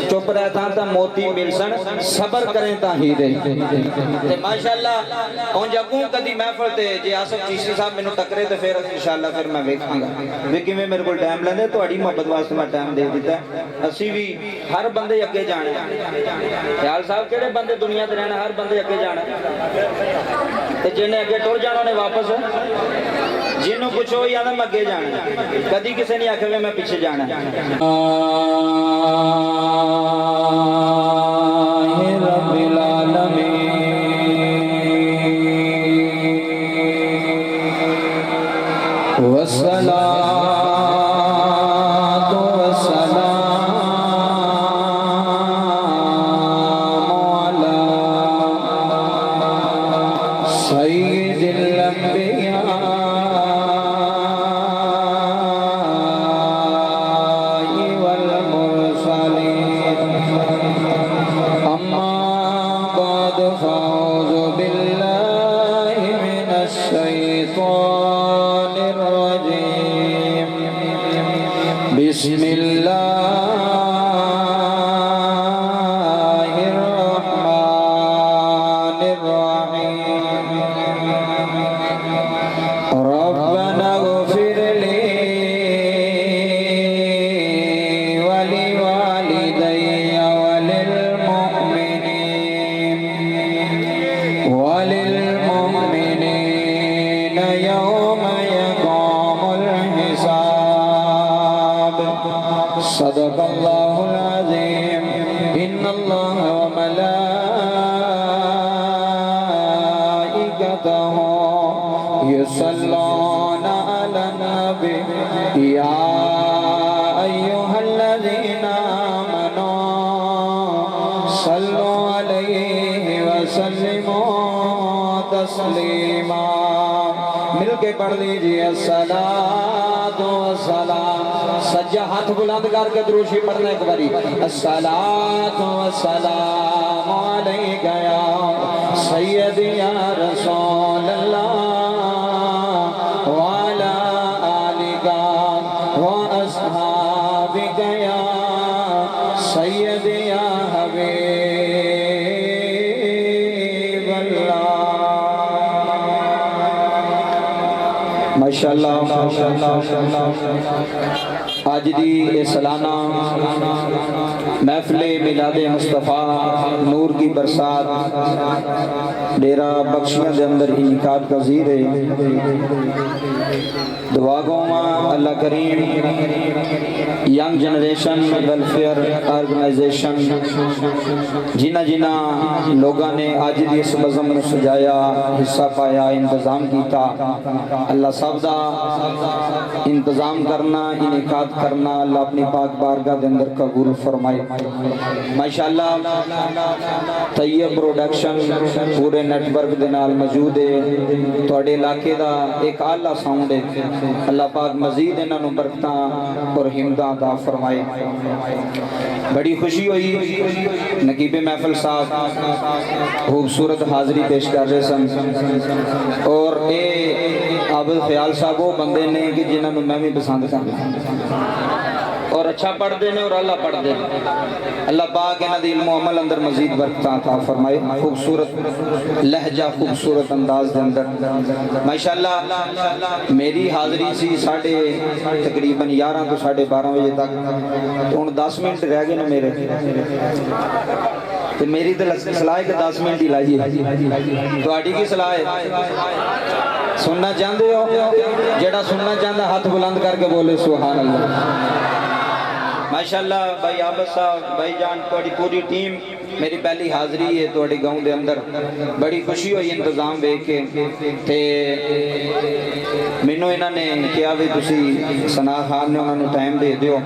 चुप रहता तो मोती मिलसन, सबर करें तो हीरे। ते माशाअल्लाह उंज अगों कदी महफिल ते जे आसफ चिश्ती साहब मैनू टकरे तो फिर इंशाअल्लाह फिर मैं वेखांगा वे किवें मेरे को टाइम लैंदे। तुहाडी मोहब्बत वास्ते मैं टाइम दे दिता। असी भी हर बंदे अगे जाना। ख्याल साहब किहड़े बंदे दुनिया ते रहना, हर बंदे अगे जाना ते जिन्हें अगे टुर जाना उन्हें वापस जिन्हों पुछो ही आदा मैं अगे जाना। कदी किसी ने आखे मैं पीछे जाना। रब्बिल आलमीन वस्सलातु वस्सलामु अला सय्यिदिल अंबिया बिस्मिल्लाहिर्रहमानिर्रहीम रब्बना इग़फ़िर ली वलिवालिदैय वलिलमुमिनीन यौम यक़ूमुल हिसाब। सदक़ल्लाहुल अज़ीम। इन्नल्लाह व मलाइकतहु युसल्लूना अलन नबी या अय्युहल्लज़ीना आमनू सल्लु अलैहि व सल्लिमू तस्लीमा। मिलके पढ़ लीजिए अस्सलातु वस्सलाम। सज्जा हाथ बुलंद करके दुरूद पढ़ना एक बारी। अस्सलातु वस्सलामु अलैका या सय्यदी या रसूल अल्लाह व अला आलिका व अस्हाबिका या सय्यदी या हबीब अल्लाह। माशाअल्लाह आज दी सालाना महफिल मिलादे मुस्तफ़ा नूर की बरसात डेरा बख्शियां के अंदर इनकाद पज़ीर है। दुआ गौमा अल्लाह करीम यंग जनरेशन वेलफेयर ऑर्गेनाइजेशन जिन्ना जिन्ना लोगों ने आज की इस बज़म में सजाया हिस्सा पाया इंतजाम किया अल्लाह सब दा इंतजाम करना इनकाद करना अल्लाह अपनी पाक बारगाह के अंदर कबूल फरमाए। माशाअल्लाह तैयब प्रोडक्शन पूरे नेटवर्क के नाल मौजूद है। तुहाडे इलाके का एक आला साउंड है। अल्लाह पाक मजीद इन्हों बरकतां और हिम्मतां अता फरमाए। बड़ी खुशी हुई नकीबे महफिल साहब खूबसूरत हाज़री पेश कर रहे सन और ये आबिद ख्याल साहब वो बंदे ने कि जिन्होंने मैं भी पसंद करता और अच्छा पढ़ते हैं और अल्लाह पढ़ते हैं। अल्लाह पाक इन्हां दी इल्म अमल अंदर मजीद बरकतां अता फरमाए। खूबसूरत लहजा खूबसूरत अंदाज के अंदर माशाअल्लाह मेरी हाज़री सी साढ़े तकरीबन 11 तो 12:30 बजे तक। हुण 10 मिनट रह गए ने मेरे तो मेरी तो सलाह है कि 10 मिनट ही लाइए। तुहाडी की सलाह है? सुनना चाहते हो? जेड़ा सुनना चाहता हाथ बुलंद करके बोले सुभान अल्लाह। माशाअल्लाह भाई आबद साहब भाई जान थोड़ी पूरी टीम मेरी पहली हाज़री है थोड़े गाँव के अंदर। बड़ी खुशी हुई इंतजाम वेख के ते मैनू इन्होंने कहा भी तुसी सना खान ने उन्होंने टाइम दे दियो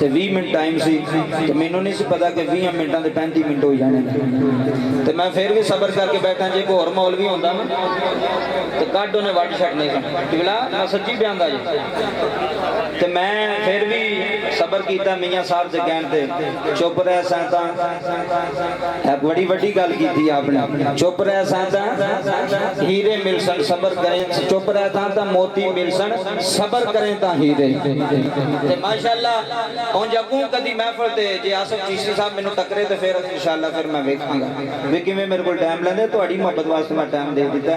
तो 20 मिनट टाइम सी तो मैनू नहीं सी पता कि 20 मिनटों के 35 मिनट हो जाने तो मैं फिर भी सबर करके बैठा। जे कोई होर माहौल भी होंदा ना तो कट उन्हें वट छड़ने टिकला मैं सच्ची बयान जी तो मैं फिर भी सबर किया मियाँ साहब के कहने चुप रह सा बड़ी वड्डी गल की आपने। चुप रह सा हीरे मिलसन सबर करें, चुप रह सा मोती मिलसन सबर करें ता हीरे। ते माशाअल्लाह हुण जगू कदी महफिल ते जे आसफ चीसी साहब मैनू टकरे ते फिर इंशाअल्लाह फिर मैं वेखांगा वी किवें मेरे कोल टाइम लैंदे। तुहाडी मोहब्बत वास्ते मैं टाइम दे दिता।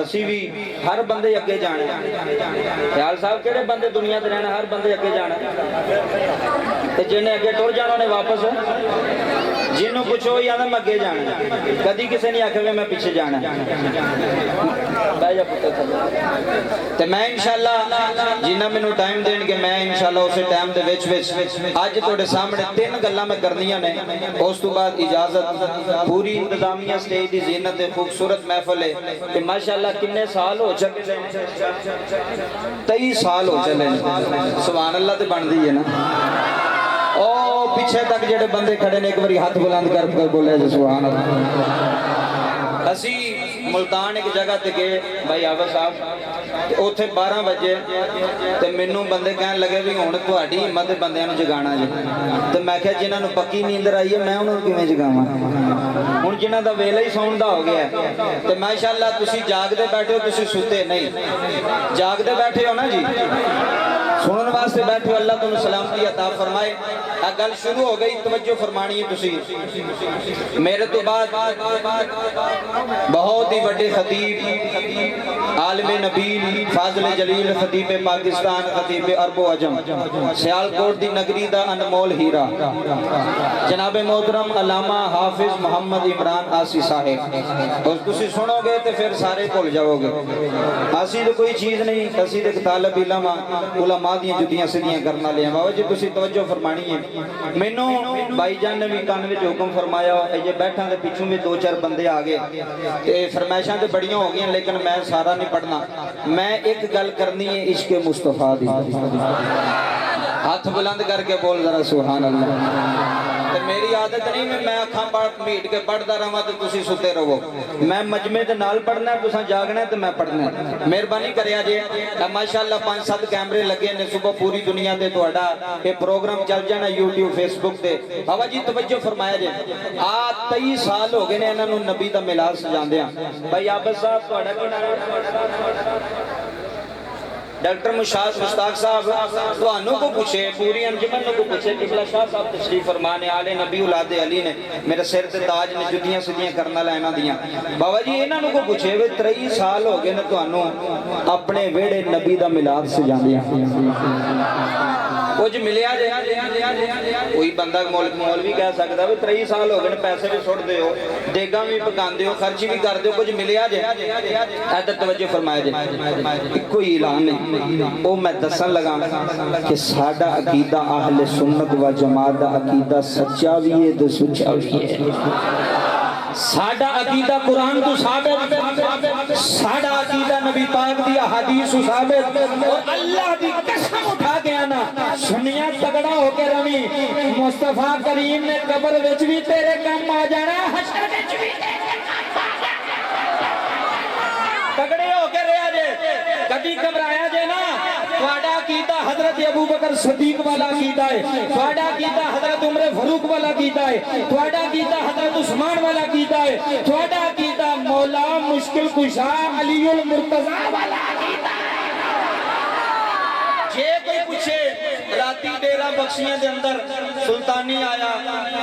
असी भी हर बंदे अगे जाना। ख्याल साहब किहड़े बंदे दुनिया ते रहना, हर बंदे अगे जाना ते जिन्हें अगे टुर जाना उन्हें वापस जिन्हों पुछो या मैं अगे जाना। कदी किसी ने आखे मैं पिछे जाना। ते मैं इंशाअल्लाह जिन्ना मैनू टाइम देणगे मैं इंशाअल्लाह उस टाइम दे विच अज तुहाडे सामने 3 गल्लां मैं करनियां ने। उस तो बाद इजाजत। पूरी इंतजामिया स्टेज की जीनत है, खूबसूरत महफिल है ते माशाअल्लाह किन्ने साल हो चुके 23 साल हो चले। सुभान अल्लाह ते बनदी है ना। ओ पीछे तक जेडे बंदे खड़े ने एक बारी हाथ बुलंद कर बोले सुभान अल्लाह। असी मुल्तान एक जगह ते गए भाई आवा साहब, उत्थे 12 बजे ते मैनू बंदे कहन लगे भी हुण तुहाडी हिम्मत बंदियां नूं जगाना जे। ते मैं कहा जिन्हां नूं पक्की नींदर आई है मैं उन्हां नूं किवें जगावां। हुण जिन्हां दा वेला ही सौण दा हो गया ते माशाअल्लाह तुसीं जागदे बैठे हो, तुसीं सुते नहीं, जागदे बैठे हो ना जी, सुनने वास्ते बैठे हो। अल्लाह तुहानूं सलामती अता फरमाए। आ गल शुरू हो गई, तवज्जो फरमानी है तुसीं। मेरे तो बाद बहुत ही बड़े खतीब आलिम नबील फाजिल जलील खतीब पाकिस्तान खतीब अरबो अजम सियालकोट दी नगरी दा अनमोल हीरा जनाब मोहतरम अल्लामा हाफिज मोहम्मद इमरान आसी साहिब। और तुसीं सुनोगे तो फिर सारे भुल जाओगे। असी तो कोई चीज़ नहीं, असी तो तालब इलम उलमा दी जुतियां सीधियां करने वाले हैं। बाबा जी तुसीं तवज्जो फरमानी है। मैनू भाईजान ने भी कान में हुक्म फरमाया, ये बैठा के पिछू भी 2-4 बंदे आ गए ते फरमाइशां तो बड़ियां हो गई, लेकिन मैं सारा नहीं पढ़ना। मैं एक गल करनी है इश्क मुस्तफा दी। हाथ बुलंद करके बोल जरा सुभान अल्लाह। ते मेरी आदत नहीं मैं अखां मीट के पढ़ता रहा तो तुसीं सुते रहो। मैं मजमे दे नाल पढ़ना, तुसां जागना तो मैं पढ़ना। मेहरबानी करिया जे। माशाअल्लाह 5-7 कैमरे लगे ने, सुबह पूरी दुनिया ते तुहाडा ये प्रोग्राम चल जाना यूट्यूब फेसबुक ते। बाबा जी तवज्जो फरमाया जे। आ 23 साल हो गए ने इन्हां नूं नबी दा मिलाद सजांदियां। भाई आबद साहब तुहाडा की नाम? डॉक्टर मुश्ताक साहब तुहानू को पूछे, पूरी अंजुमन को पूछे, किबला शाह साहब तशरीफ फरमाने आले नबी औलादे अली ने मेरे सिर ते ताज ने जुतियां सीधियां करना लेना दियां। बाबा जी इन्हां को पूछे वे 23 साल हो गए ने तुहानू अपने वेड़े नबी दा मिलाद सजांदियां कुछ मिलिया जे? कोई बंदा मौलवी कह सकता भी 23 साल हो गए पैसे भी सुटते हो, देगा भी पकाते हो, खर्च भी करते हो, कुछ मिलिया जे? इधर तवज्जो फरमाया जे। कोई ऐलान नहीं वो मैं दसन लगा कि साडा अकीदा अहले सुन्नत व जमात दा अकीदा सच्चा भी है ते सुच्चा भी है। साडा अकीदा कुरान तो साबित, साडा अकीदा नबी पाक दी हदीस साबित। और अल्लाह दी कसम उठा के आना सुनिया तगड़ा होके रवी, मुस्तफा करीम ने कब्र विच भी तेरे काम आ जाना, हशर विच भी तगड़े होके रहा जे, कभी घबराया जे ना। तुहाडा अकीदा हजरत अबू बकर सदीक वाला अकीदा है, तुहाडा अकीदा हजरत उमर फारूक वाला अकीदा है, तुहाडा अकीदा हजरत उस्मान वाला अकीदा है, तुहाडा अकीदा मौला मुश्किल कुशा अलीउल मुर्तजा वाला अकीदा है। जे कोई पूछे राती डेरा बख्शियां दे अंदर सुल्तानी आया,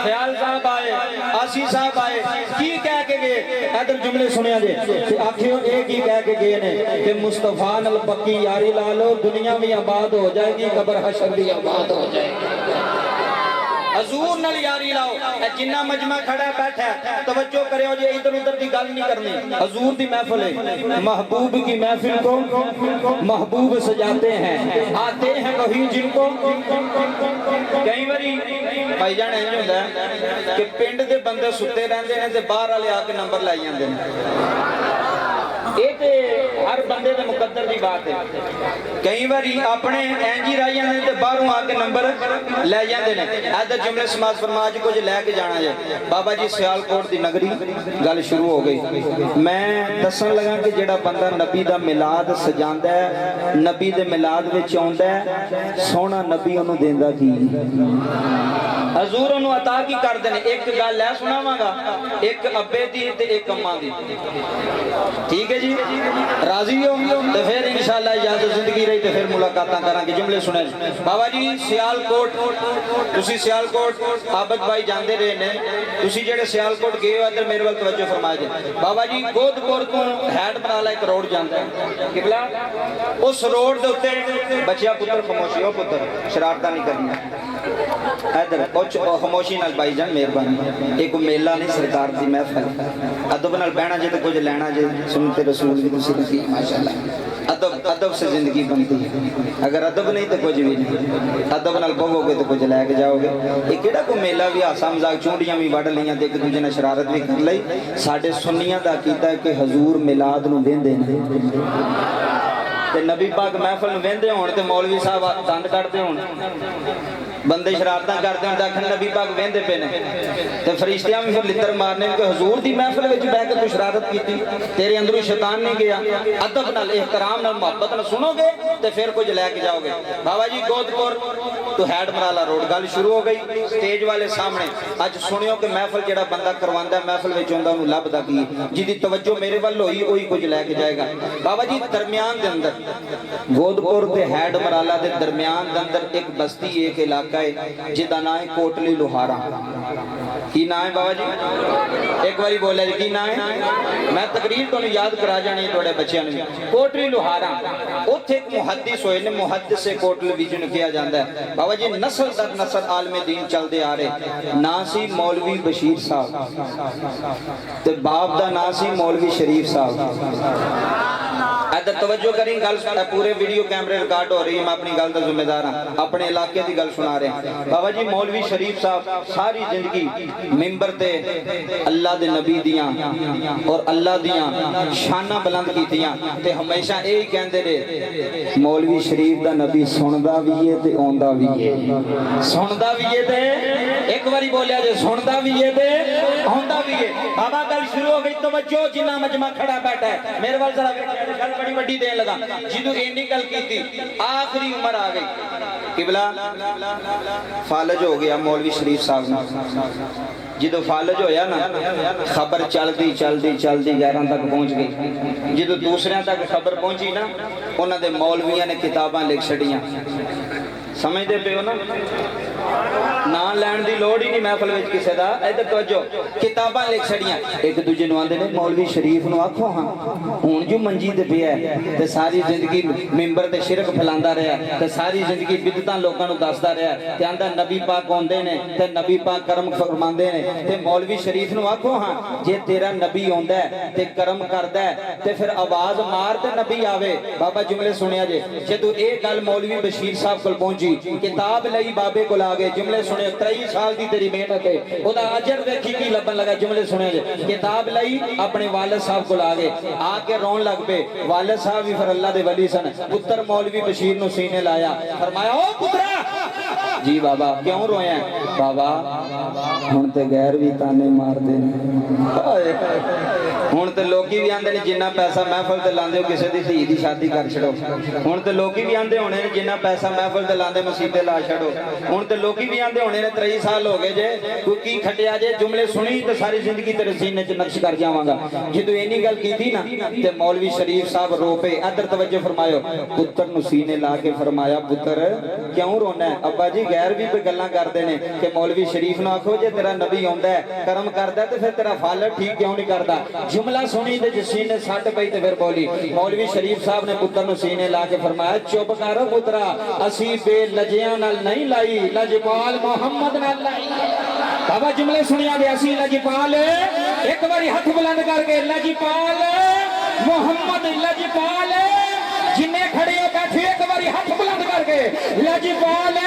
ख्याल साहब आए, आसी साहब आए, की कह के गए? इधर जुमले सुनिया जे ते आखियो ए की कह के गए ने कि मुस्तफा नाल पक्की यारी ला लो, दुनिया भी आबाद हो जाएगी, कब्र हशर भी आबाद हो जाएगी। हजूर नाल यारी लाओ। जिन्ना मजमा खड़ा बैठा तवज्जो करो जे, इधर उधर की गल नहीं करनी। हजूर की महफिल है, महबूब की महफिल को महबूब सजाते हैं, आते हैं वही जिनको। कई बारी भाईजान इंज हुंदा है कि पिंड दे बंदे सुते रहंदे ने ते बाहर वाले आके नंबर लाई जांदे ने। ये ते हर बंदे के मुकद्दर की बात है। कई बार अपने इंज ही रह जाते तो बाहरों आके नंबर लै जाते हैं। इधर जुमले समाज फरमाज कुछ लैके जाना है। बाबा जी सियालकोट की नगरी गल शुरू हो गई। मैं दसन लगा कि जेड़ा बंदा नबी का मिलाद सजांदा है, नबी के मिलाद विच आउंदा है, सोहना नबी उन्होंने देंदा की हजूर उन्होंने अता की करते हैं। एक गल है सुनावांगा, एक अब्बे दी ते एक अम्मा दी। ठीक है जी, राजी हो तो फिर इंशाअल्लाह इजाजत जिंदगी रही तो फिर मुलाकातां करांगे। जुमले सुने बाबा जी सियालकोट, तुसी सियालकोट आबद भाई जांदे रहे ने, तुसी जेड़े सियालकोट गए हो इधर मेरे वाल तवज्जो फरमाए जे। बाबा जी गोदपुर तो हैड बनाला एक रोड जांदा है किबला, उस रोड दे उत्ते बच्चिया पुत्र खामोशी, ओ पुत्र शरारतां नहीं करनी इधर कुछ खामोशी नाल भाई जान मेहरबानी। एक मेला नहीं सरकार की महफिल, अदब नाल बहना जे तो कुछ लेना जे, सुनते रसूल की तुसी की माशाअल्लाह। अदब अदब से जिंदगी बनती है, अगर अदब नहीं तो कुछ भी नहीं। अदब नाल बहोगे तो कुछ लैके जाओगे। ये किहड़ा कोई मेला भी हासा मजाक चूंडियां भी वड़ लईयां ते एक दूजे ने शरारत भी कर लई। साडे सुन्नियां दा कीता है कि हजूर मिलाद नूं वेंदे ने ते नबी पाक महफिल नूं वेंदे होण ते मौलवी साहब दंद कटदे होण, बंदे शरारतां करते हैं, आखन नबी पाक वेंदे पे ने ते फरिश्तियां भी फिर लित्तर मारने कि हजूर दी महफिल विच बैठ के तू शरारत कीती, तेरे अंदरों शैतान नहीं गया। अदब नाल एहतराम नाल मोहब्बत नाल सुनोगे ते फिर कुछ लैके जाओगे। बाबा जी गोदपुर तो हैड मराला रोड गल शुरू हो गई। स्टेज वाले सामने अज सुनियो कि महफिल जेड़ा बंदा करवांदा महफिल विच आउंदा उहनूं लभदा की, जिहदी तवज्जो मेरे वल होई ओही कुछ लैके जाएगा। बाबा जी दरमियान दे अंदर गोदपुर ते हैड मराला दे दरमियान दे अंदर एक बस्ती, एक इलाका है जिदा नाम है कोटली लोहारा। की नाम है बाबा जी? एक बारी बोले की नाम है? मैं तकरीर तुहानूं याद करा जानी थोड़े बच्चों ने। कोटली लोहारा उत्थे एक मुहद्दिस होए ने, मुहद्दिस से कोटली विजन किया जाता है। बाबा जी नस्ल दर नस्ल आलमे दीन चलते आ रहे। ना सी मौलवी बशीर साहब ते बाप दा ना सी मौलवी शरीफ साहब। इधर तवज्जो करी, गल पूरे वीडियो कैमरे रिकॉर्ड हो रही है, मैं अपनी गल का जिम्मेदार हाँ, अपने इलाके की गल सुना रहे हैं। बाबा जी मौलवी शरीफ साहब सारी जिंदगी मिंबर ते अल्लाह दे नबी दियां और अल्लाह दियां शाना बुलंद कीतियां ते हमेशा यही कहंदे रहे मौलवी शरीफ दा नबी सुनदा भी है ते आंदा भी है, सुनदा भी है ते एक बारी बोलिया जे सुनदा भी है ते आंदा भी है। बाबा गल शुरू हो गई, तवज्जो जिन्ना मजमा खड़ा बैठा है मेरे वाल जरा गल बड़ी वड्डी देन लगा। जिदू इन्नी गल की आखिरी उम्र आ गई, किबला फालज हो गया मौलवी शरीफ साहब ने। जो फालज होया ना, खबर चलती चलती चलती गैरां तक पहुँच गई। जो दूसरिया तक खबर पहुंची ना, उन्होंने मौलविया ने किताबां लिख छड़ियां। समझते पे हो ना, ना लैन की लोड़ ही नहीं महफिल में किसी का। इधर तवज्जो किताबां लिख छड़ियां, एक दूजे नूं आंदे ने मौलवी शरीफ नूं आखो हाँ हुण जो मंजी ते पिया ते सारी जिंदगी मिंबर ते शिरक फैलांदा रहा ते सारी जिंदगी बिदतां लोकां नूं दसदा रहा ते आंदा नबी पाक आउंदे ने ते नबी पाक करम फरमांदे ने ते मौलवी शरीफ नूं आखो हाँ जे तेरा नबी आउंदा है ते करम करदा है ते फिर आवाज मार ते नबी आवे। बाबा जुमले सुनिया जे, जदों ये गल मौलवी बशीर साहब कोल पहुंची, किताब लई बाबे कोल आ गए। जुमले सुने 23 साल की तेरी मेहनत है, ओदा अजर देखी की लबन लगा। जुमले सुने जे, किताब लई अपने वालिद साहब कोल आ गए, आके रोन लग पे। वालिद साहब भी फिर अल्लाह दे वली सन। पुत्र मौलवी बशीर नु सीने लाया, फरमाया ओ पुत्रा। जी बाबा क्यों रोया? बाबा हुण ते गैर भी ताने मारदे ने, हुण ते लोकी भी आंदे ने जिन्ना पैसा महफिल ते लांदे हो किसी दी धी दी शादी कर छड़ो। हुण ते लोकी भी आंदे होने ने जिन्ना पैसा महफिल ते लांदे मसीते ला छड़ो। हुण ते लोकी भी आंदे होने ने 23 साल हो गए जे कोई की खटिया जे। जुमले सुनी तो सारी जिंदगी तेरे सीने च नक्श कर जावांगा। जदों इन्नी गल कीती ना ते मौलवी शरीफ साहब रो पे। इधर तवज्जो फरमायो, पुत्र नु सीने ला के फरमाया पुत्र क्यों रोना है? अब्बा जी गैर भी कोई गल्लां करदे ने कि मौलवी शरीफ नु आखो जे तेरा नबी आउंदा है करम करदा है ते फिर तेरा फाल ठीक क्यों नहीं करदा? जुमला सुनी ते सीने सट पई ते फिर बोली। मौलवी शरीफ साहब ने पुत्र नु सीने ला के फरमाया चुप कर पुत्रा, असी बेलजियां नाल नहीं लाई, लजपाल मोहम्मद नाल लाई। बाबा जुमले सुनिया दे, असी लजपाल एक बारी हाथ बुलंद करके लजपाल मोहम्मद, लजपाल जिन्ने खड़े हो बैठे एक बारी हाथ बुलंद करके लजपाल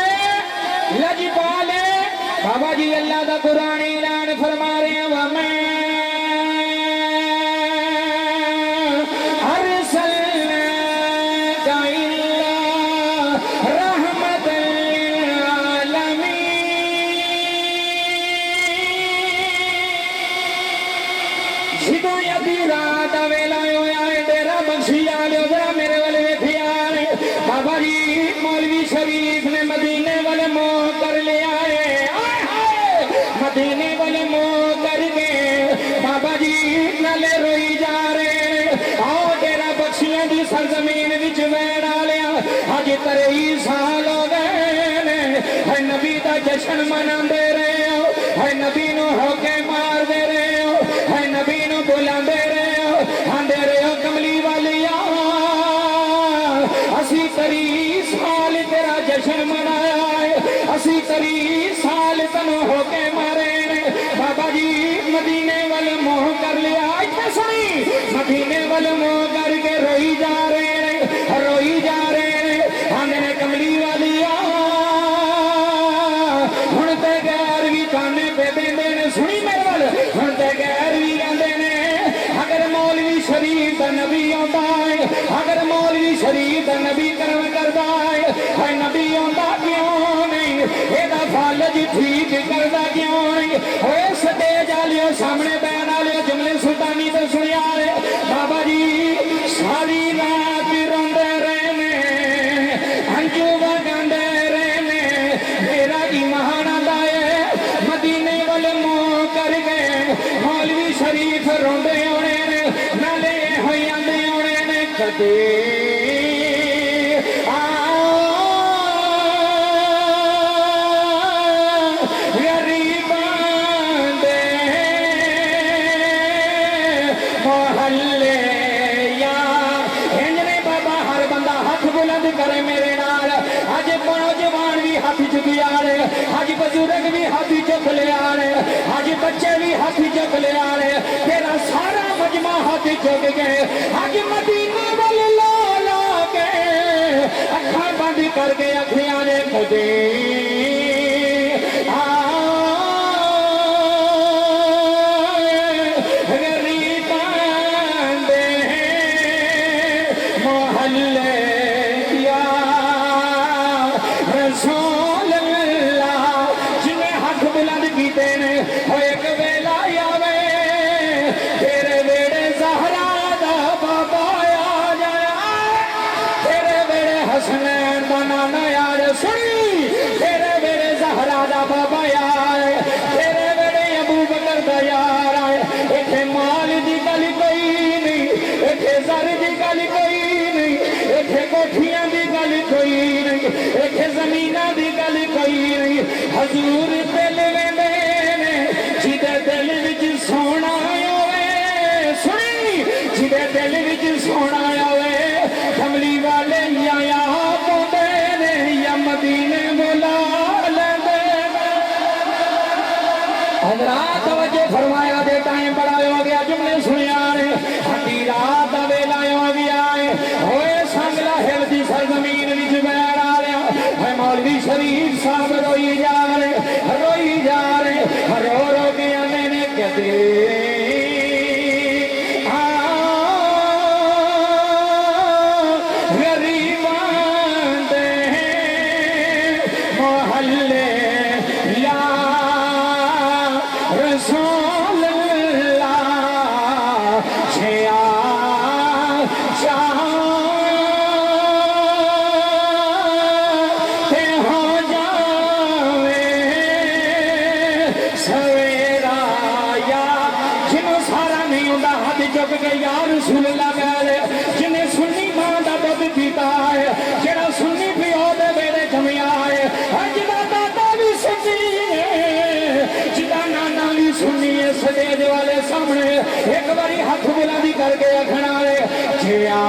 लजपाल। बाबा जी अल्लाह दा कुरान ऐलान फरमा रहे हैं, वमा अरसल अद्धी रात वेला होया है डेरा बख्शी आलियो जरा मेरे वाले वेखिया ने बाबा जी मौलवी शरीफ ने मदीने वाले मोह कर लिया है मदीने वाले मोह करके बाबा जी नाले रोई जा रहे आओ डेरा बख्शियां दी सरजमीन विच वैण आलिया अज 23 साल हो गए है नबी दा जश्न मनांदे रहे हो है नबी नु होके मार दे रहे हो है नबी नु बुलांदे रहे हो आंदे रहे हो कमली वालिया असी 23 साल तेरा जश्न मनाया है असी 23 साल तनु होके मारे ने बाबा जी मदीने वाले मोह कर लिया इतना सुनी मदीने वाले मोह करके रोई जा रहे ने आंदे ने कमली वालिया हुण ते गैर भी ताने पे देंदे ने सुनी मेरे वाल हुण ते गैर भी आंदे ने अगर मौलवी शरीफ दा नबी आंदा है अगर मौलवी शरीफ दा नबी कर्म करदा है नबी आंदा क्यों नहीं एदा फालज ठीक करदा क्यों नहीं ओए स्टेज आलियो सामने बैन आलियो जुमले सुल्तानी तो सुनिया बाबा जी सारी रात रोंदे रहे ने हंजू वगांदे रहे ने मेरा ईमान आंदा है मदीने वाले मोह कर गए मौलवी शरीफ रोंदे होने ने नाले होई आंदे होने ने कदे करे मेरे नाल अज नौजवान भी हाथी चुक आए अज बुजुर्ग भी हाथी चुक ले आए अज बच्चे भी हाथी चुक ले आए तेरा सारा मजमा हाथी चुक गए अज मदीने वाले ला ला के अखा बंद करके अखियां ने खुदे जमीना दी गल कोई नहीं हजूर दिल वेंदे ने जिदे दिल विच सोना आवे सुनी जिदे दिल विच सोना आवे कमली वाले या पाउंदे ने या मदीने बुला लेंदे हजरात तवज्जो फरमाया दे टाइम बड़ा हो गया जुमले सुनिया ने हड्डी रात दा वेला हो गया होए संगला हिल दी सरजमीन विच बैठ मौलवी शरीफ साहब रोई जा रहे रो रो के आने ने कहते गरीबान दे मोहल्ले या रसूल अल्लाह छिया जिन्हें सुन्नी मां का दुध पीता है जेड़ा सुन्नी पिओ दे बेड़े जमिया है जिदा दादा भी सुन्नी है जिदा नाना भी सुन्नी है स्टेज वाले सामने एक बारी हाथ बुलंदी करके आखना है जिया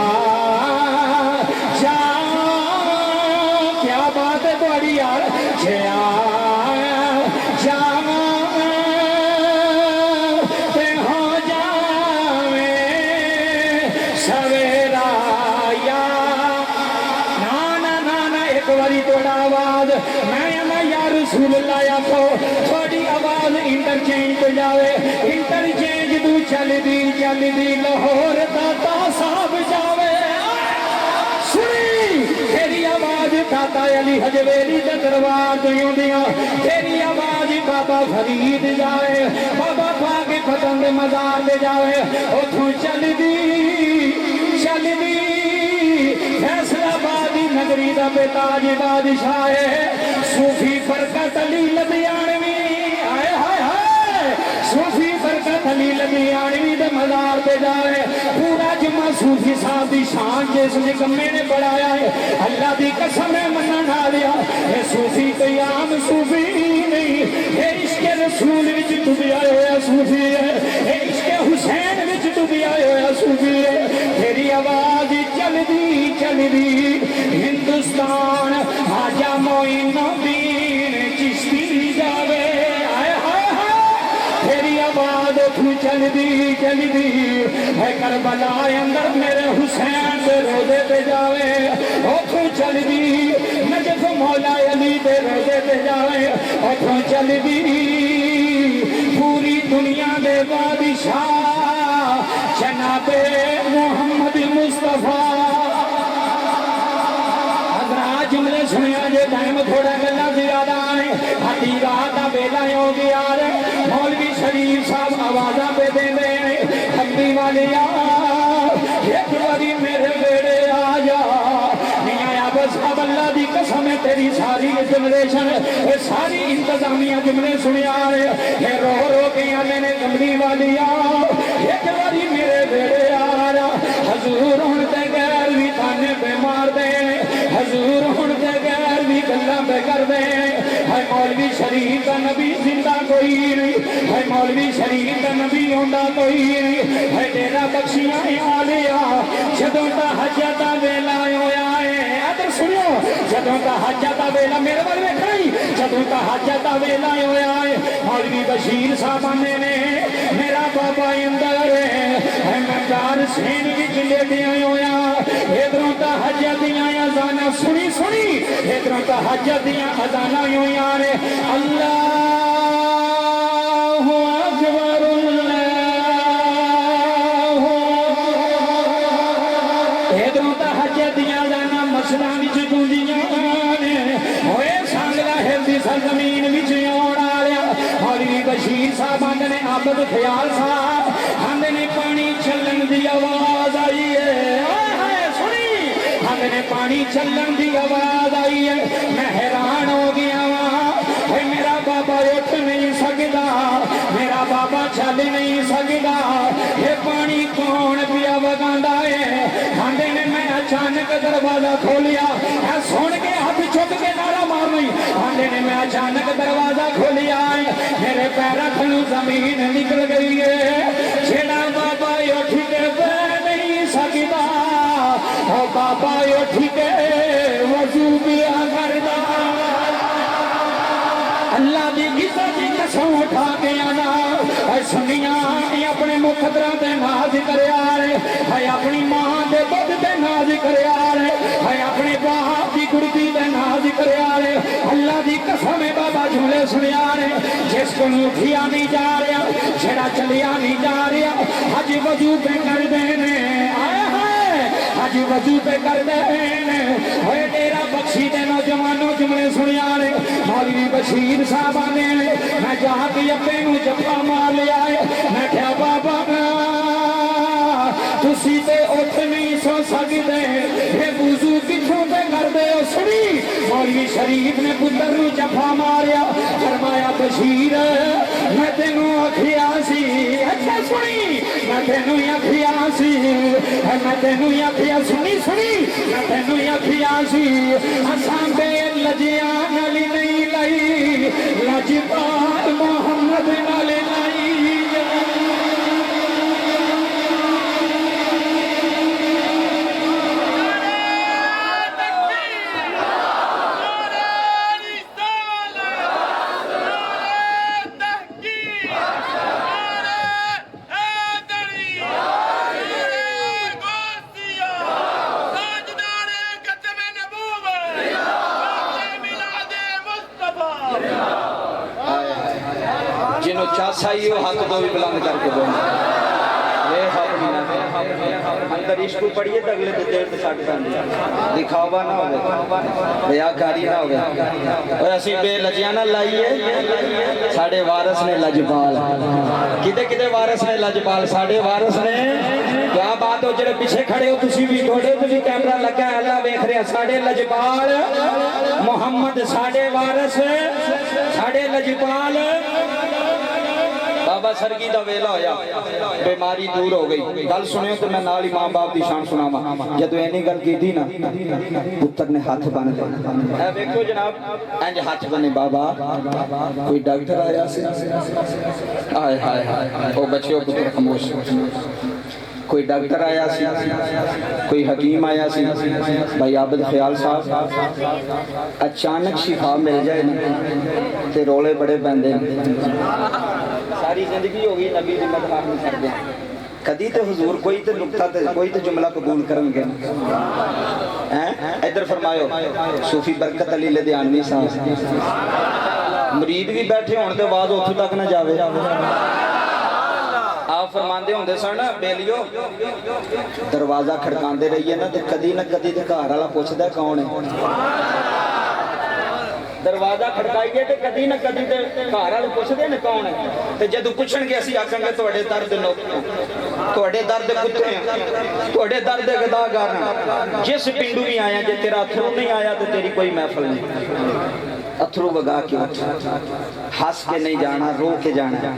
जा क्या बात है तुम्हारी यार जिया जा थोड़ी आवाज इंटरचेंज पे जावे इंटरचेंज तू चलदी लाहौर दाता साहब जावे सुनी तेरी आवाज दाता अली हजवेरी दे दरबार तो आउंदियां तेरी आवाज बाबा फरीद जाए बाबा पाक खतम दे मजार दे जाए उथों चलदी फैसलाबादी नगरी दा बेताज बादशाह है सूफी बरकत अली लधियानवी हाय हाय हाय सूफी बरकत अली लधियानवी दे मजार पे जाए पूरा जुम्मा सूफी साहब दी शान जिस निकम्मे ने बढ़ाया है अल्लाह दी कसम है मन्ना ना लिया ये सूफी कोई आम सूफी नहीं ये इश्क रसूल विच डुबिया होया सूफी है ये इश्क हुसैन विच डुबिया होया सूफी है तेरी आवाज चलदी हिंदुस्तान आजा मोइनुद्दीन चिश्ती जावे हाय हाय हाय तेरी आवाज उठू चलदी है करबला अंदर मेरे हुसैन दे रोज़े पे जावे उठू चलदी नजफ मौला अली दे रोज़े पे जावे उठू चलदी पूरी दुनिया दे बादशाह जनाबे मोहम्मद मुस्तफा जुमले सुनिया जे टाइम थोड़ा गल्ला ज्यादा आए हाथी रात का वेला हो गया मौलवी शरीफ साहब आवाजा पे दे खंबी वाले एक बारी मेरे बेड़े आ जा नहीं आया बस अब अल्लाह दी कसम है तेरी सारी जनरेशन सारी इंतजामिया जुमले सुनिया है रो रो के आने ने खंबी वाली एक बारी मेरे बेड़े आ जा हजूर हुण ते गैर भी थाने पे मार दे हजूर हुण ते गैर भी गल्ला पे कर दे है मौलवी शरीफ का नबी जिंदा कोई नहीं है मौलवी शरीफ का नबी होंदा कोई नहीं है डेरा बख्शियां आ लिया जदों दा हज दा वेला होया है अदर सुनियो जदों दा हज दा वेला मेरे वाल वेखना ही जदों दा हज दा वेला होया है मौलवी बशीर साहब ने मेरा बाबा अंदर है मैं चार सेन विच लेटिया होया इधरों दा हज दियां अज़ाना सुनी इधरों दा हज दियां अज़ाना होया ने अल्लाहु अकबर इधरों दा हज दियां अज़ाना मस्जिदां विच गूंजियां ने होए सांगला हिलदी सरजमीन विच आउण वालिया मौलवी बशीर साहब आंदे ने आबद ख्याल साहब आंदे ने पानी चलन दी आवाज आई है ने पानी चलन की आवाज आई है मैं हैरान हो गया वहां मेरा बाबा उठ नहीं सकता मेरा बाबा चल नहीं सकता ये पानी कौन पिया वगांदा है आंदे ने मैं अचानक दरवाजा खोलिया सुन के हाथ चुक के नारा मार नहीं आंदे ने मैं अचानक दरवाजा खोलिया मेरे पैरों थलू जमीन निकल गई है छेड़ा बाबा उठ के बह नहीं सकता बाबा उठ के वजू पिया करदा अल्लाह दी इज्जत दी कसम उठा के आना सुनिया अपने मुखदरा ते नाज करया है अपनी मां दे दुध ते नाज करया है अपने बाप दी गुरदी ते नाज करया अल्लाह दी कसम है बाबा झूले सुनिया जिस को उठिया नहीं जा रहा जेड़ा चलिया नहीं जा रहा अज वजू पे कर देने अज वजू पे कर देने डेरा बख्शी दे नौजवानों जुमले सुनिया मौलवी बशीर साहब आने मैं जाके अब्बे नू जप्पा मार लिया मैं क्या बाबा तुसी ते उठ नहीं सो सकते ये वुजू किथों पे कर दे सुनी मौलवी शरीफ ने पुत्र नू जप्पा मारिया फरमाया बशीर मैं तेनू आखिया सी अच्छा सुनी मैं तेनू आखिया सी मैं तेनू आखिया सुनी मैं तेनू आखिया सी असां बे लजिया नाली नहीं लाई लजपाल मोहम्मद नाले लाई जिन्हों चासा ही हाथ दो भी बुलंद करके दो अंदर इश्क पढ़िए तो अगले दिल से छट पैंदी दिखावा ना हो रियाकारी ना हो असी बेलजिया ना लाइए साढ़े वारस ने लजपाल किते किते वारस ने लजपाल साढ़े वारस ने क्या बात हो जेडे पीछे खड़े हो तुसी भी थोड़े तो भी कैमरा लगा है अल्लाह देख रहा साढ़े लजपाल मोहम्मद साढ़े वारस साढ़े लजपाल बाबा सरगी का वेला होया बीमारी दूर हो गई गल सुनियो तो मैं नाल ही मां बाप की शान सुनावा जब इन्नी गल की ना पुत्र ने हाथ बन लिया देखो जनाब इंज हाथ बने बाबा कोई डॉक्टर आया से हाय हाय हाय ओ बच्चों पुत्र खामोश कोई डॉक्टर आया सी कोई हकीम आया सी भाई आबिद ख्याल साहब अचानक शिफा मिल जाए ना ते रोले बड़े पैंदे सारी जिंदगी हो गई नबी दी मदद नहीं करते कदी तो हुजूर कोई तो नुक्ता कोई तो जुमला कबूल करनगे हैं इधर फरमायो सूफी बरकत अली लुधियानवी साहब मुरीद भी बैठे होने के बाद उत्थों तक ना जावे आप फरमाते होंगे सन बेलियो दरवाजा खड़काते रहिए ना तो कदी तो घर वाला पूछता कौन है दरवाजा खड़काइए तो कदी ना कदी तो घर वाले पूछते ने कौन है तो जदों पूछणगे असीं आखांगे तुहाडे दर्द तुहाडे दर्द कुत्ते तुहाडे दर्द गदागार जिस पिंडू भी आया जे तेरा अथरू नहीं आया तो तेरी कोई महफिल नहीं अथरू वगा के हंस के नहीं जाना रो के जाना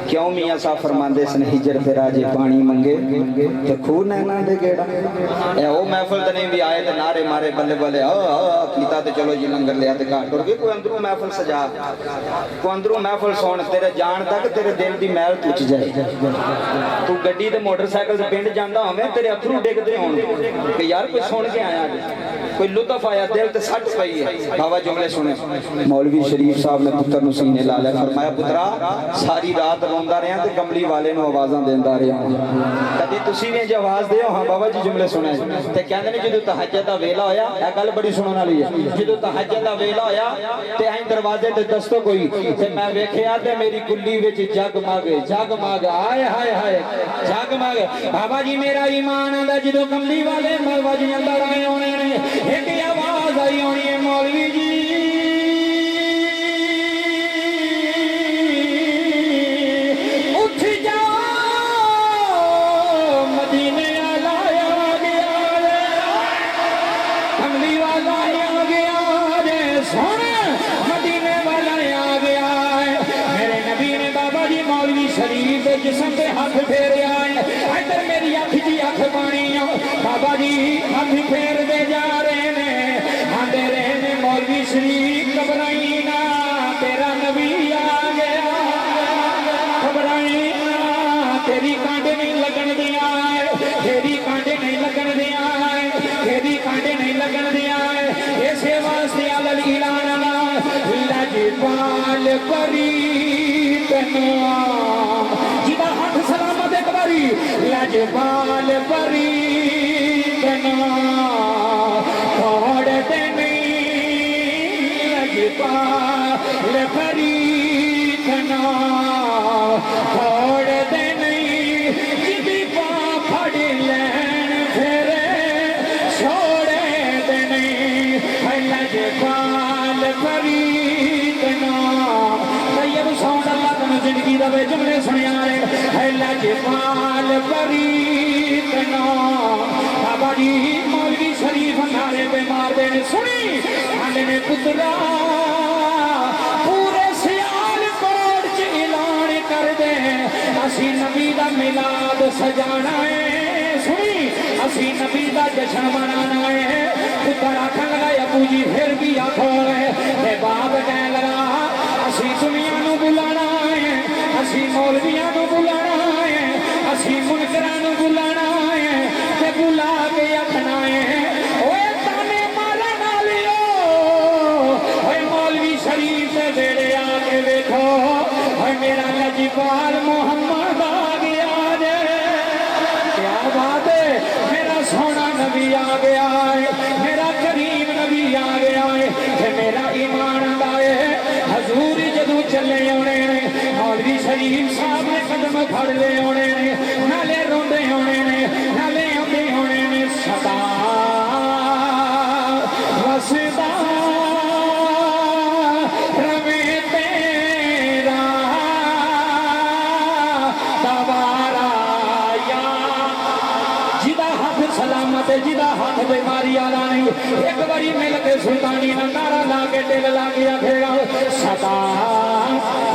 क्यों मियाँ साहब फरमाते सन हिजर ते राजे पानी मंगे ते खूह नैना दे गेड़ा ए ओ महफिल ते नहीं भी आए ते नारे मारे बल्ले बल्ले कीता ते चलो जी लंगर लिया ते घर टुर गए कोई अंदरों महफिल सजा कोई अंदरों महफिल सुन तेरे जान तक तेरे दिल दी मैल तुच जाए तू गड्डी ते मोटरसाइकिल ते पिंड जांदा होवे तेरे अथरू डिगदे होण कि यार कोई सुन के आया कोई लुत्फ आया दिल ते सट पई है बाबा जुमले सुने मौलवी शरीफ साहब ने पुत्र नु सीने ला लिया फरमाया पुत्रा सारी रात रोंदा रहा ते कमली वाले नु आवाज़ां देंदा रहा कदी तुसी भी आवाज़ दियो हां बाबा जी जुमले सुने ते कहंदे ने जदों तहज्जुद दा वेला होया ए गल बड़ी सुनन वाली है जदों तहज्जुद दा वेला होया ते अहीं दरवाजे ते दस्तो कोई ते मैं वेखिया ते मेरी कुल्ली विच जगमग हाय हाय हाय जगमग बाबा जी मेरा ईमान आंदा जदों कमली वाले मौलवी जी अंदर आए होने ने एक आवाज़ आई होनी है मौलवी जी जिसम पे हाथ फेरे आए इधर मेरी अख जी अख पानी बाबा जी हाथ फेर दे जा रहे ने आंदे रहे ने मौलवी शरीफ घबराई ना तेरा नबी आ गया घबराई ना तेरी कांटे नहीं लगन दिया तेरी कांटे नहीं लगन दिया तेरी कांटे नहीं लगन दिया ऐसे वास्ते अलल इलाना लजपाल परी कनवा लजपाल परी कना छोड़ते नहीं लजपाल परी कना छोड़ते नहीं जिदी पा फड़ लैन फिर छोड़ते नहीं लजपाल परी कना तैयब सौंड अल्लाह तुम जिंदगी दा जुमले सुनिया है लजपाल परी कना बाबा जी मौलवी शरीफ नारे पे मार देने सुनी आने में पुत्रा पूरे सियालकोट च ऐलान कर दे असी नबी दा मिलाद सजाना है सुनी असी नबी दा जश्न मनाना है पुत्र आखन लगा अबू जी फिर भी आखो है बाप कहने लगा असी दुनिया नू बुलाना है असी मौलवियां नू बुलाना है असी मुनकरां नू बुलाना है ते बुला के आखना है ओए ताने मारन वालियो ओए मौलवी शरीफ दे बेड़े आके देखो ओए मेरा लजपाल मोहम्मद आ गया जे क्या बात है मेरा सोना नबी आ गया है मेरा करीम नबी आ गया है मेरा ईमान आंदा है हजूर जदों चले आने मौलवी शरीफ साहब ने कदम फड़ ले आने नाले जी दा हाथ बीमारी वाला नहीं एक बारी मिल के सुल्तानी ना नारा ला के दिल ला के आखेगा सदा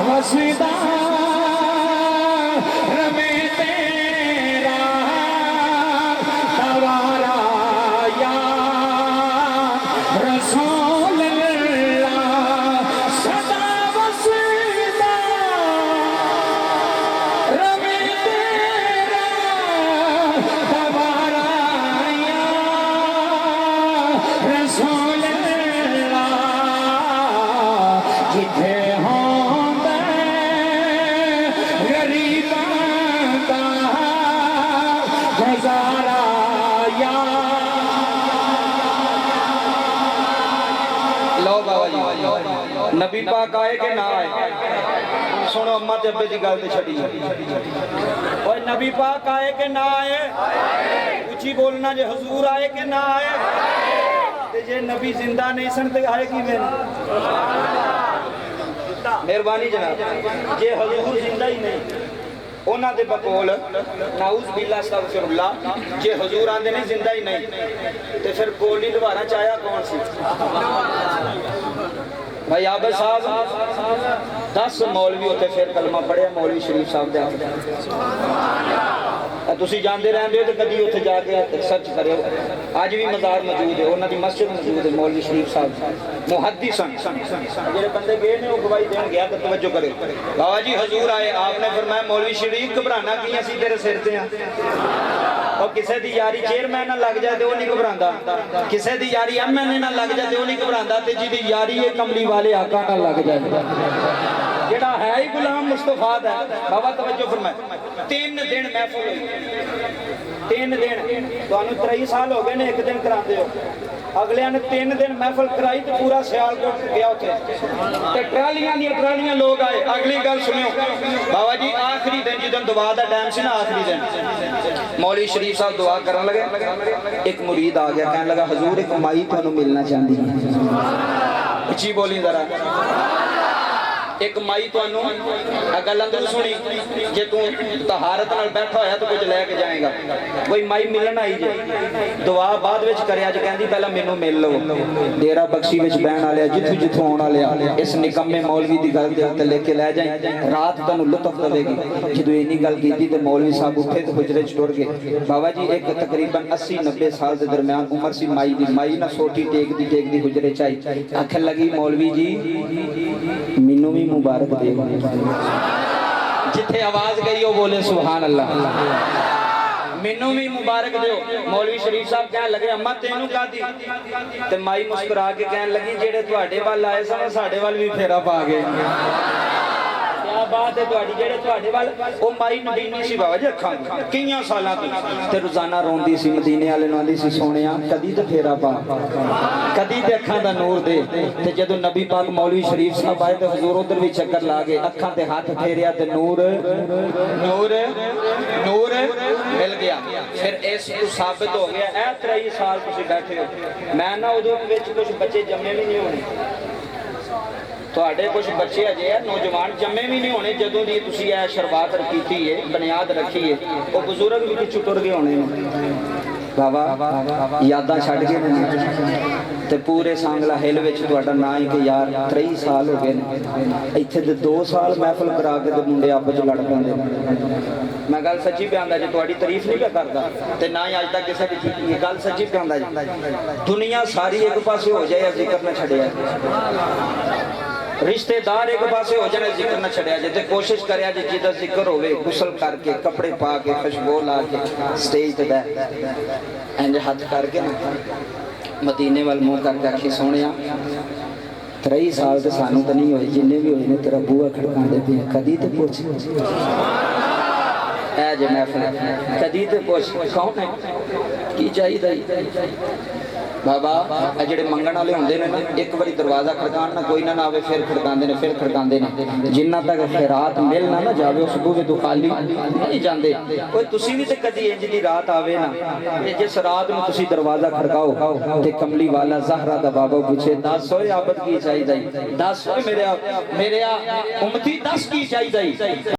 वसीदा रमे तेरा सवारा या रसूल अल्लाह सदा वसीदा रमे तेरा सवारा या रसूल अल्लाह जिथे होंदा गरीबां दा गुजारा या लो बाबा जी नबी पाक आए कि ना आए सुनो अम्मा ते अब्बे दी गल ते छड़ी ओए नबी पाक आए कि ना आए ऊंची बोलना जे हुजूर आए कि ना आए ते जे नबी जिंदा नहीं सन ते आए किवें मेहरबानी जनाब जे हुजूर जिंदा ही नहीं उन्हां दे बकोल नाउज बिल्ला अस्तगफिरुल्लाह जे हुजूर आंदे ने जिंदा ही नहीं ते फिर गोली दोबारा चाया कौन सी भाई आबद साहब 10 मौलवी होते फिर कलमा पढ़िया मौलवी शरीफ साहब दे तुसी जानते रहंदे हो तो कभी उत्थे जाके सर्च करो अज भी मज़ार मौजूद है उन्हां दी मस्जिद मौजूद है मौलवी शरीफ साहब मुहद्दिस जेडे बंदे गए ने वो गवाही देन गया तो तवज्जो करो बाबा जी हुजूर आए आपने फरमाया मौलवी शरीफ घबराना की असीं तेरे सिर ते हां और किसी की यारी चेयरमैन ना लग जाए तो वह नहीं घबराता किसी की यारी एमएलए ना लग जाए तो वह नहीं घबराता ते जिहदी यारी है कमली वाले आका ना लग जाए जेड़ा है ही गुलाम मुस्तफा दा बाबा तवज्जो फरमाए 3 दिन महफिल हुई 3 दिन तुहानू 23 साल हो गए ने एक दिन कराते हो अगलिया ने 3 दिन महफिल कराई तो पूरा सियालकोट गया उत्थे ट्रालियां लोग आए अगली गल सुनियो बाबा जी आखिरी दिन जिदन दुआ का टाइम सी ना आखिरी दिन मौलवी शरीफ साहब दुआ करन लगे एक मुरीद आ गया कहने लगा हजूर एक माई तुहानू मिलना चाहती है उच्ची बोली जरा एक माई तुहानू गल अंदर सुनी जे तू तहारत नाल बैठा होया तो कुछ लैके जाएगा कोई माई मिलन आई जे दुआ बाद विच करया जे कहंदी पहला मेनू मिल लो डेरा बख्शी विच बहन वाले जिथों जिथों आउण वाले इस निकम्मे मौलवी दी गल दे उत्ते लेके लै जाए रात तुहानू लुत्फ देगी जदों इन्नी गल कीती ते मौलवी साहब उठे ते हुजरे च टुर गए बाबा जी एक तकरीबन 80-90 साल के दरमियान उम्र सी माई ना सोटी टेकदी हुजरे च आई आखन लगी मौलवी जी मैनू भी मुबारक दे जिथे आवाज गई वो बोले सुभान अल्लाह मैनू भी मुबारक दो मौलवी शरीफ साहब कह लगे अम्मा तेनू कह दी ते माई मुस्कुरा के कह लगी जेड़े तुहाडे वल आए सन साडे वल भी फेरा पा गए क्या बात है तुहाडी जेड़े तुहाडे वल ओ माई नबीनी सी बाबा जी अखां कईयां सालां तो ते रोजाना रोंदी सी मदीने वाले नूं आंदी सी सोहणिया कदी ते फेरा पा कदी ते अखां दा नूर दे ते जदों नबी पाक मौलवी शरीफ साहब आए ते हुजूर उधर भी चक्कर ला गए अखां ते हाथ फेरिया ते नूर नूर नूर मिल गया फिर इस साबित हो गया ए 23 साल तुसीं बैठे हो मैं ना उदों विच कुछ बच्चे जम्मे भी नहीं होने तुहाडे कुछ बच्चे अजे है नौजवान जम्मे भी नहीं होने जदों दी तुसीं ए शुरुआत कीती है बुनियाद रखी है वो बुजुर्ग भी पिछू टुर गए होने बाबा यादां छड्ड गए ने ते पूरे सांगला हिल विच तुहाडा नां ही कि यार 23 साल हो गए ने इत्थे ते 2 साल महफिल करा के ते मुंडे आपस च लड़ पैंदे मैं गल सच्ची पियांदा जे तुहाडी तारीफ नहीं पे करदा ते ना ही अज तक किसी दी कीती गल सच्ची पियांदा जी दुनिया सारी एक पासे हो जाए जिक्र न छड़िया रिश्तेदार एक पासे हो जाने जिक्र न छड़िया जे ते कोशिश करया जे जिदा जिक्र होवे गुसल करके कपड़े पा के खुशबू ला के स्टेज ते बैठ इंज हाथ करके ना मदीने वाल मुंह करके आखी सोहणिया 23 साल ते सानू तो नहीं होए जिन्ने भी होए ने तेरा बूहा खड़कांदे पे कदी ते पुछ ऐ जे महफिल कदी ते पुछ कौन है की चाहिए बाबा जेडे मंगण वाले होंदे ने ना एक बारी दरवाजा खड़कान ना कोई ना आवे फिर खड़कांदे ने जिन्ना तक खैरात मिल ना जावे उस बूहे तो खाली नहीं जांदे कोई तुसी भी ते कदी इंज दी रात आवे ना ते जिस रात में तुसी दरवाजा खड़काओ ते कमली वाला ज़हरा दा बाबा पूछे 10 होए आबद की चाहिए 10 होए मेरे उम्मती 10 की चाहिए